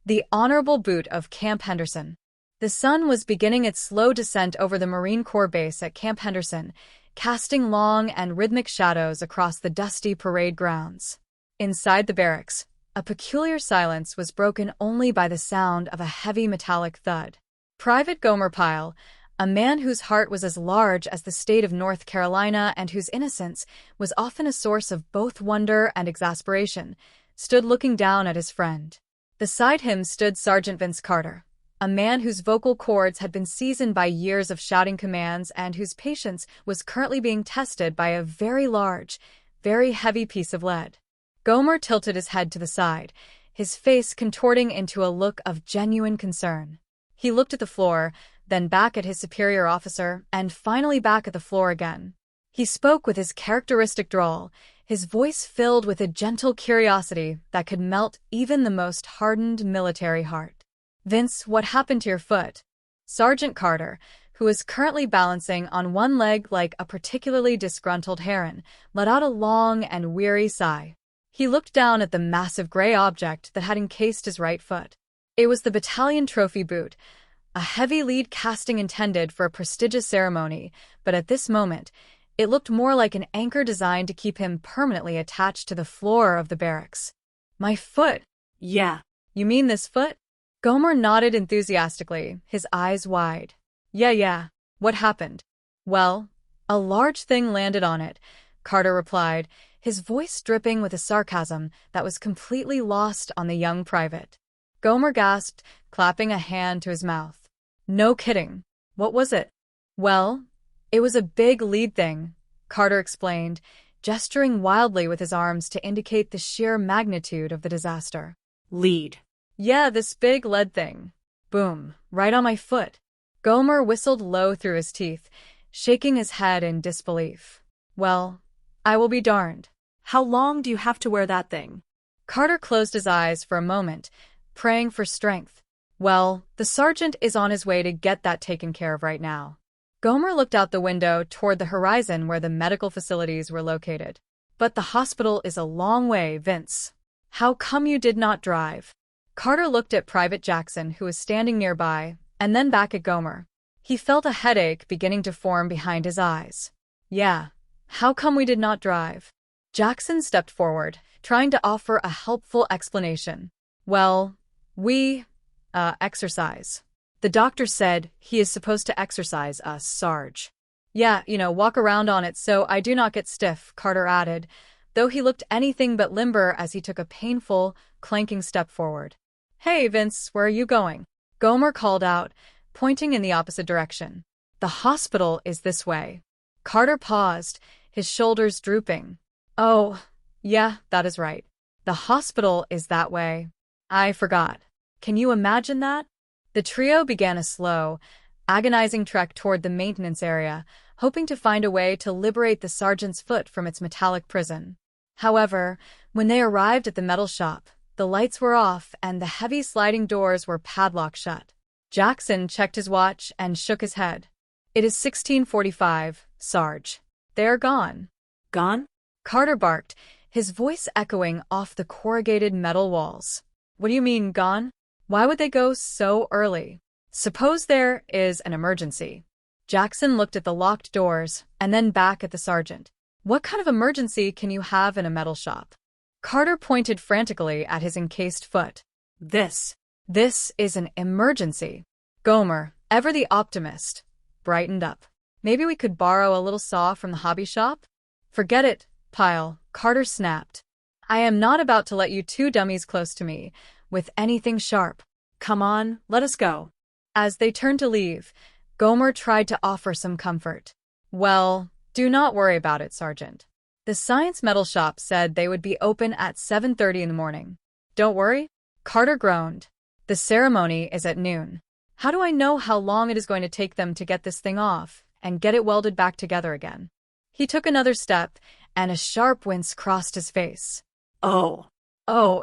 The honorable boot of Camp Henderson. The sun was beginning its slow descent over the Marine Corps base at Camp Henderson, casting long and rhythmic shadows across the dusty parade grounds. Inside the barracks, a peculiar silence was broken only by the sound of a heavy metallic thud. Private Gomer Pyle, a man whose heart was as large as the state of North Carolina and whose innocence was often a source of both wonder and exasperation, stood looking down at his friend. Beside him stood Sergeant Vince Carter, a man whose vocal cords had been seasoned by years of shouting commands and whose patience was currently being tested by a very large, very heavy piece of lead. Gomer tilted his head to the side, his face contorting into a look of genuine concern. He looked at the floor, then back at his superior officer, and finally back at the floor again. He spoke with his characteristic drawl, his voice filled with a gentle curiosity that could melt even the most hardened military heart. "Vince, what happened to your foot?" Sergeant Carter, who was currently balancing on one leg like a particularly disgruntled heron, let out a long and weary sigh. He looked down at the massive gray object that had encased his right foot. It was the battalion trophy boot, a heavy lead casting intended for a prestigious ceremony, but at this moment, it looked more like an anchor designed to keep him permanently attached to the floor of the barracks. "My foot." "Yeah. "You mean this foot?" Gomer nodded enthusiastically, his eyes wide. Yeah. What happened?" "Well, a large thing landed on it," Carter replied, his voice dripping with a sarcasm that was completely lost on the young private. Gomer gasped, clapping a hand to his mouth. "No kidding. What was it?" "Well, it was a big lead thing," Carter explained, gesturing wildly with his arms to indicate the sheer magnitude of the disaster. "Lead." "Yeah, this big lead thing. Boom, right on my foot." Gomer whistled low through his teeth, shaking his head in disbelief. "Well, I will be darned." "How long do you have to wear that thing?" Carter closed his eyes for a moment, praying for strength. "Well, the sergeant is on his way to get that taken care of right now." Gomer looked out the window toward the horizon where the medical facilities were located. "But the hospital is a long way, Vince. How come you did not drive?" Carter looked at Private Jackson, who was standing nearby, and then back at Gomer. He felt a headache beginning to form behind his eyes. "Yeah, how come we did not drive?" Jackson stepped forward, trying to offer a helpful explanation. "Well, we, exercise. The doctor said he is supposed to exercise us, Sarge." "Yeah, walk around on it so I do not get stiff," Carter added, though he looked anything but limber as he took a painful, clanking step forward. "Hey, Vince, where are you going?" Gomer called out, pointing in the opposite direction. "The hospital is this way." Carter paused, his shoulders drooping. "Oh, yeah, that is right. The hospital is that way. I forgot. Can you imagine that?" The trio began a slow, agonizing trek toward the maintenance area, hoping to find a way to liberate the sergeant's foot from its metallic prison. However, when they arrived at the metal shop, the lights were off and the heavy sliding doors were padlocked shut. Jackson checked his watch and shook his head. "It is 16:45, Sarge. They are gone." "Gone?" Carter barked, his voice echoing off the corrugated metal walls. "What do you mean, gone? Why would they go so early? Suppose there is an emergency." Jackson looked at the locked doors and then back at the sergeant. "What kind of emergency can you have in a metal shop?" Carter pointed frantically at his encased foot. This is an emergency." Gomer, ever the optimist, brightened up. "Maybe we could borrow a little saw from the hobby shop?" "Forget it, Pyle," Carter snapped. "I am not about to let you two dummies close to me with anything sharp. Come on, let us go." As they turned to leave, Gomer tried to offer some comfort. "Well, do not worry about it, Sergeant. The Science Metal Shop said they would be open at 7:30 in the morning." "Don't worry," Carter groaned. "The ceremony is at noon. How do I know how long it is going to take them to get this thing off and get it welded back together again?" He took another step, and a sharp wince crossed his face. Oh,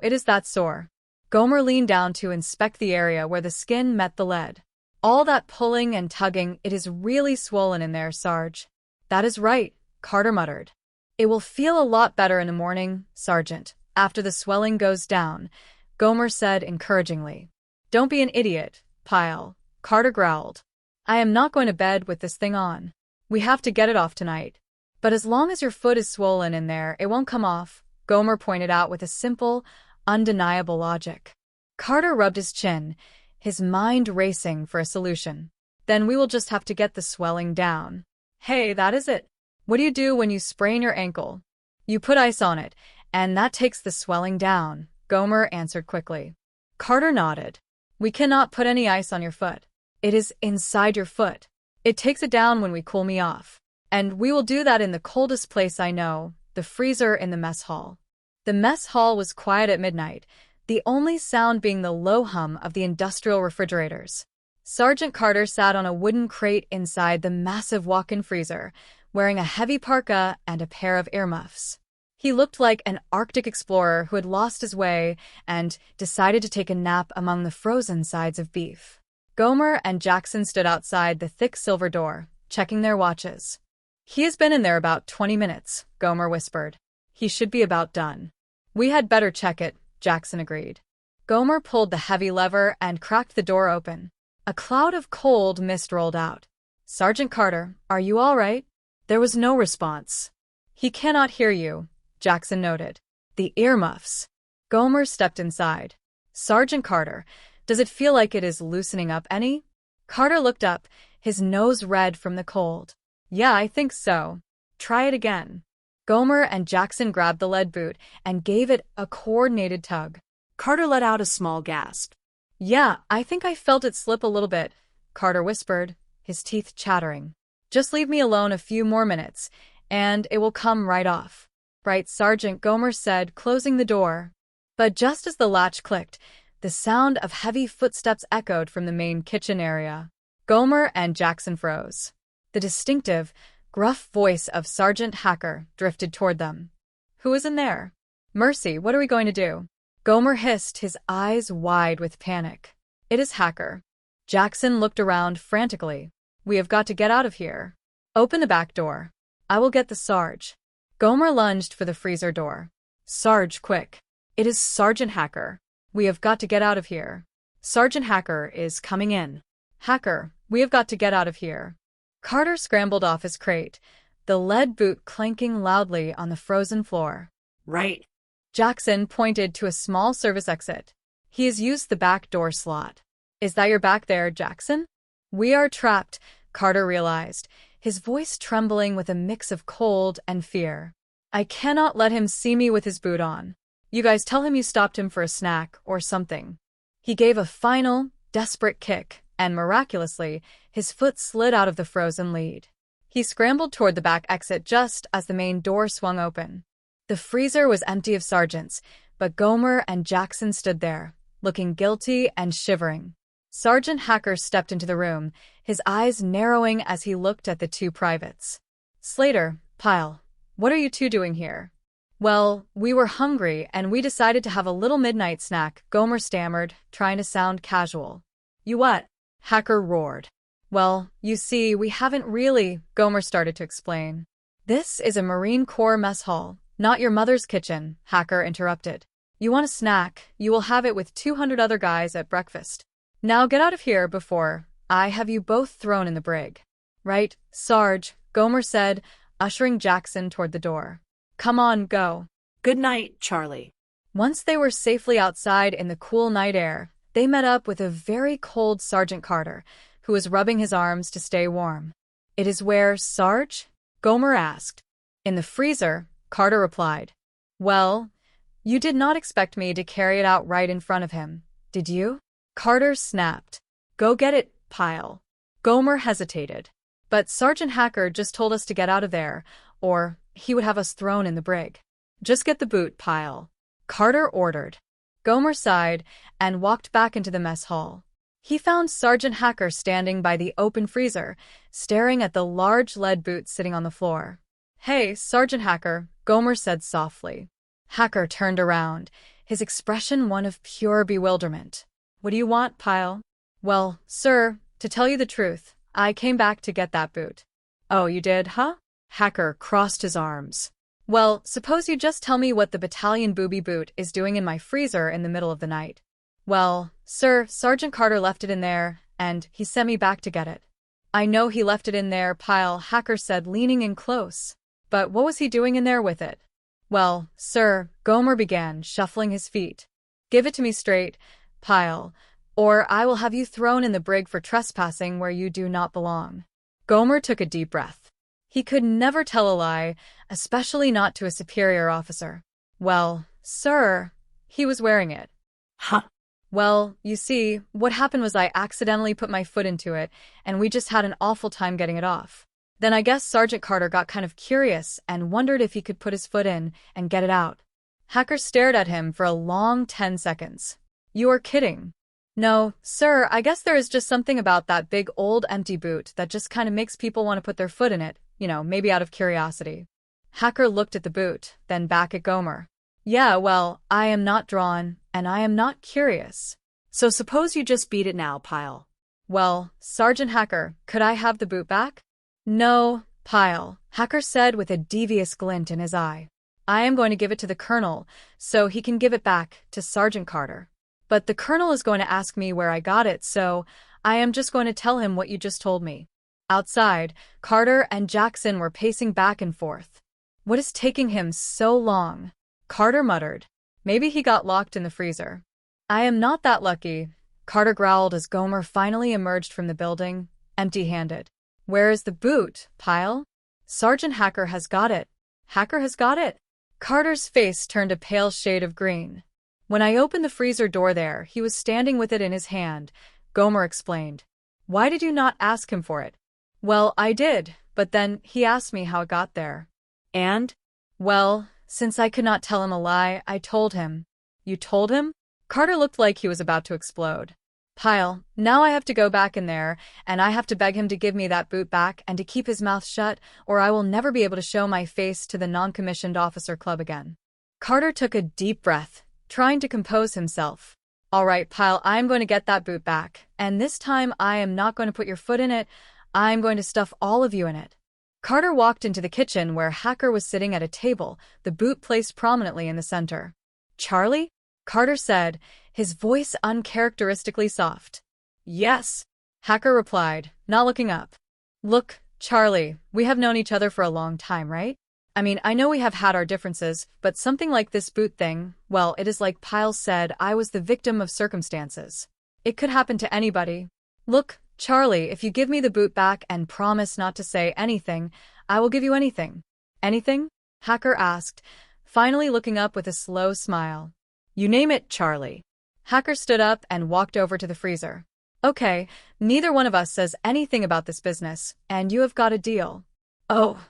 It is that sore." Gomer leaned down to inspect the area where the skin met the lead. "All that pulling and tugging, it is really swollen in there, Sarge." "That is right," Carter muttered. "It will feel a lot better in the morning, Sergeant, after the swelling goes down," Gomer said encouragingly. Don't be an idiot, Pyle, Carter growled. I am not going to bed with this thing on. We have to get it off tonight. But as long as your foot is swollen in there, it won't come off, Gomer pointed out with a simple, undeniable logic. Carter rubbed his chin, his mind racing for a solution. Then we will just have to get the swelling down. Hey, that is it. What do you do when you sprain your ankle? You put ice on it, and that takes the swelling down, Gomer answered quickly. Carter nodded. We cannot put any ice on your foot. It is inside your foot. It takes it down when we cool me off. And we will do that in the coldest place I know, the freezer in the mess hall. The mess hall was quiet at midnight, the only sound being the low hum of the industrial refrigerators. Sergeant Carter sat on a wooden crate inside the massive walk-in freezer, wearing a heavy parka and a pair of earmuffs. He looked like an Arctic explorer who had lost his way and decided to take a nap among the frozen sides of beef. Gomer and Jackson stood outside the thick silver door, checking their watches. He has been in there about 20 minutes, Gomer whispered. He should be about done. We had better check it, Jackson agreed. Gomer pulled the heavy lever and cracked the door open. A cloud of cold mist rolled out. Sergeant Carter, are you all right? There was no response. He cannot hear you, Jackson noted. The earmuffs. Gomer stepped inside. Sergeant Carter, does it feel like it is loosening up any? Carter looked up, his nose red from the cold. Yeah, I think so. Try it again. Gomer and Jackson grabbed the lead boot and gave it a coordinated tug. Carter let out a small gasp. Yeah, I think I felt it slip a little bit, Carter whispered, his teeth chattering. Just leave me alone a few more minutes, and it will come right off. Right, Sergeant, Gomer said, closing the door. But just as the latch clicked, the sound of heavy footsteps echoed from the main kitchen area. Gomer and Jackson froze. The distinctive, gruff voice of Sergeant Hacker drifted toward them. Who is in there? Mercy, what are we going to do? Gomer hissed, his eyes wide with panic. It is Hacker. Jackson looked around frantically. We have got to get out of here. Open the back door. I will get the Sarge. Gomer lunged for the freezer door. Sarge, quick. It is Sergeant Hacker. We have got to get out of here. Sergeant Hacker is coming in. Hacker, we have got to get out of here. Carter scrambled off his crate, the lead boot clanking loudly on the frozen floor. Right. Jackson pointed to a small service exit. He has used the back door slot. Is that your back there, Jackson? We are trapped, Carter realized, his voice trembling with a mix of cold and fear. I cannot let him see me with his boot on. You guys tell him you stopped him for a snack or something. He gave a final, desperate kick, and miraculously, his foot slid out of the frozen lead. He scrambled toward the back exit just as the main door swung open. The freezer was empty of sergeants, but Gomer and Jackson stood there, looking guilty and shivering. Sergeant Hacker stepped into the room, his eyes narrowing as he looked at the two privates. Slater, Pyle, what are you two doing here? Well, we were hungry and we decided to have a little midnight snack, Gomer stammered, trying to sound casual. You what? Hacker roared. Well, you see, we haven't really, Gomer started to explain. This is a Marine Corps mess hall, not your mother's kitchen, Hacker interrupted. You want a snack, you will have it with 200 other guys at breakfast. Now get out of here before I have you both thrown in the brig. Right, Sarge, Gomer said, ushering Jackson toward the door. Come on, go. Good night, Charlie. Once they were safely outside in the cool night air, they met up with a very cold Sergeant Carter, who was rubbing his arms to stay warm. It is where, Sarge? Gomer asked. In the freezer, Carter replied. Well, you did not expect me to carry it out right in front of him, did you? Carter snapped. Go get it, Pyle. Gomer hesitated. But Sergeant Hacker just told us to get out of there, or he would have us thrown in the brig. Just get the boot, Pyle. Carter ordered. Gomer sighed and walked back into the mess hall. He found Sergeant Hacker standing by the open freezer, staring at the large lead boot sitting on the floor. Hey, Sergeant Hacker, Gomer said softly. Hacker turned around, his expression one of pure bewilderment. What do you want, Pyle? Well, sir, to tell you the truth, I came back to get that boot. Oh, you did, huh? Hacker crossed his arms. Well, suppose you just tell me what the battalion booby boot is doing in my freezer in the middle of the night. Well, sir, Sergeant Carter left it in there, and he sent me back to get it. I know he left it in there, Pyle, Hacker said, leaning in close. But what was he doing in there with it? Well, sir, Gomer began, shuffling his feet. Give it to me straight, Pyle, or I will have you thrown in the brig for trespassing where you do not belong. Gomer took a deep breath. He could never tell a lie, especially not to a superior officer. Well, sir, he was wearing it. Huh. Well, you see, what happened was I accidentally put my foot into it, and we just had an awful time getting it off. Then I guess Sergeant Carter got kind of curious and wondered if he could put his foot in and get it out. Hacker stared at him for a long 10 seconds. You are kidding. No, sir, I guess there is just something about that big old empty boot that just kind of makes people want to put their foot in it, maybe out of curiosity. Hacker looked at the boot, then back at Gomer. Yeah, well, I am not drawn, and I am not curious. So suppose you just beat it now, Pyle. Well, Sergeant Hacker, could I have the boot back? No, Pyle, Hacker said with a devious glint in his eye. I am going to give it to the Colonel, so he can give it back to Sergeant Carter. But the Colonel is going to ask me where I got it, so I am just going to tell him what you just told me. Outside, Carter and Jackson were pacing back and forth. What is taking him so long? Carter muttered. Maybe he got locked in the freezer. I am not that lucky, Carter growled as Gomer finally emerged from the building, empty-handed. Where is the boot, Pyle? Sergeant Hacker has got it. Hacker has got it? Carter's face turned a pale shade of green. When I opened the freezer door there, he was standing with it in his hand, Gomer explained. Why did you not ask him for it? Well, I did, but then he asked me how it got there. And? Well, since I could not tell him a lie, I told him. You told him? Carter looked like he was about to explode. Pyle, now I have to go back in there, and I have to beg him to give me that boot back and to keep his mouth shut, or I will never be able to show my face to the non-commissioned officer club again. Carter took a deep breath, trying to compose himself. All right, Pyle, I am going to get that boot back, and this time I am not going to put your foot in it, I am going to stuff all of you in it. Carter walked into the kitchen where Hacker was sitting at a table, the boot placed prominently in the center. Charlie? Carter said, his voice uncharacteristically soft. Yes, Hacker replied, not looking up. Look, Charlie, we have known each other for a long time, right? I mean, I know we have had our differences, but something like this boot thing, well, it is like Pyle said, I was the victim of circumstances. It could happen to anybody. Look, Charlie, if you give me the boot back and promise not to say anything, I will give you anything. Anything? Hacker asked, finally looking up with a slow smile. You name it, Charlie. Hacker stood up and walked over to the freezer. Okay, neither one of us says anything about this business, and you have got a deal. Oh,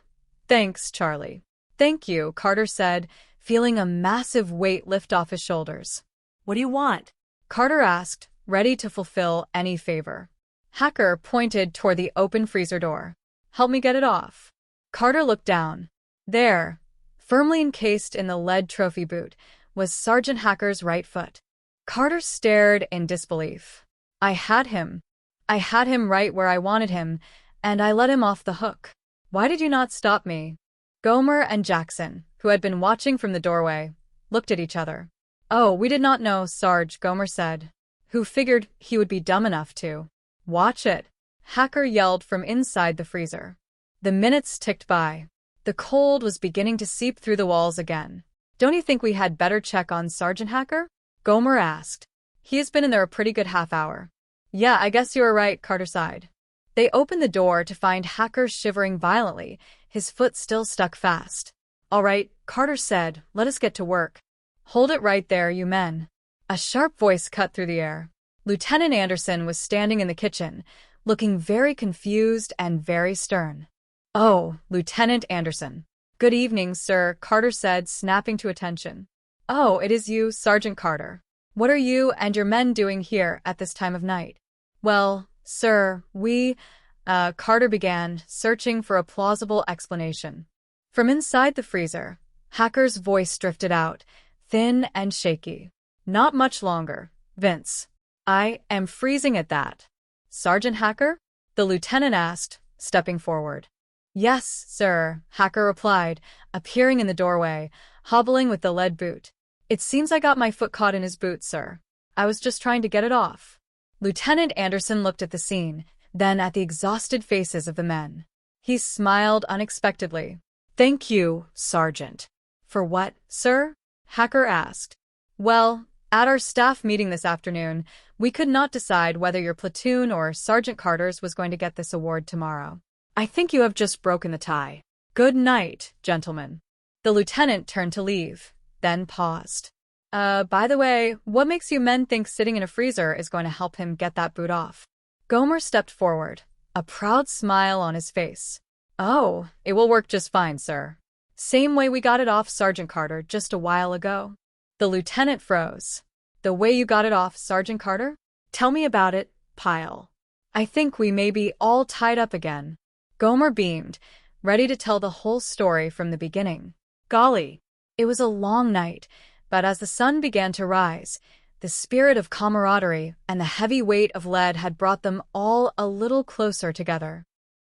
thanks, Charlie. Thank you, Carter said, feeling a massive weight lift off his shoulders. What do you want? Carter asked, ready to fulfill any favor. Hacker pointed toward the open freezer door. Help me get it off. Carter looked down. There, firmly encased in the lead trophy boot, was Sergeant Hacker's right foot. Carter stared in disbelief. I had him. I had him right where I wanted him, and I let him off the hook. Why did you not stop me? Gomer and Jackson, who had been watching from the doorway, looked at each other. Oh, we did not know, Sarge, Gomer said. Who figured he would be dumb enough to? Watch it, Hacker yelled from inside the freezer. The minutes ticked by. The cold was beginning to seep through the walls again. Don't you think we had better check on Sergeant Hacker? Gomer asked. He has been in there a pretty good half hour. Yeah, I guess you are right, Carter sighed. They opened the door to find Hacker shivering violently, his foot still stuck fast. All right, Carter said, let us get to work. Hold it right there, you men. A sharp voice cut through the air. Lieutenant Anderson was standing in the kitchen, looking very confused and very stern. Oh, Lieutenant Anderson. Good evening, sir, Carter said, snapping to attention. Oh, it is you, Sergeant Carter. What are you and your men doing here at this time of night? Well, sir, Carter began, searching for a plausible explanation. From inside the freezer, Hacker's voice drifted out, thin and shaky. Not much longer, Vince. I am freezing at that. Sergeant Hacker? The lieutenant asked, stepping forward. Yes, sir, Hacker replied, appearing in the doorway, hobbling with the lead boot. It seems I got my foot caught in his boot, sir. I was just trying to get it off. Lieutenant Anderson looked at the scene, then at the exhausted faces of the men. He smiled unexpectedly. Thank you, Sergeant. For what, sir? Hacker asked. Well, at our staff meeting this afternoon, we could not decide whether your platoon or Sergeant Carter's was going to get this award tomorrow. I think you have just broken the tie. Good night, gentlemen. The lieutenant turned to leave, then paused. By the way, what makes you men think sitting in a freezer is going to help him get that boot off? Gomer stepped forward, a proud smile on his face. Oh, it will work just fine, sir. Same way we got it off Sergeant Carter just a while ago. The lieutenant froze. The way you got it off Sergeant Carter? Tell me about it, Pyle. I think we may be all tied up again. Gomer beamed, ready to tell the whole story from the beginning. Golly, it was a long night, but as the sun began to rise, the spirit of camaraderie and the heavy weight of lead had brought them all a little closer together.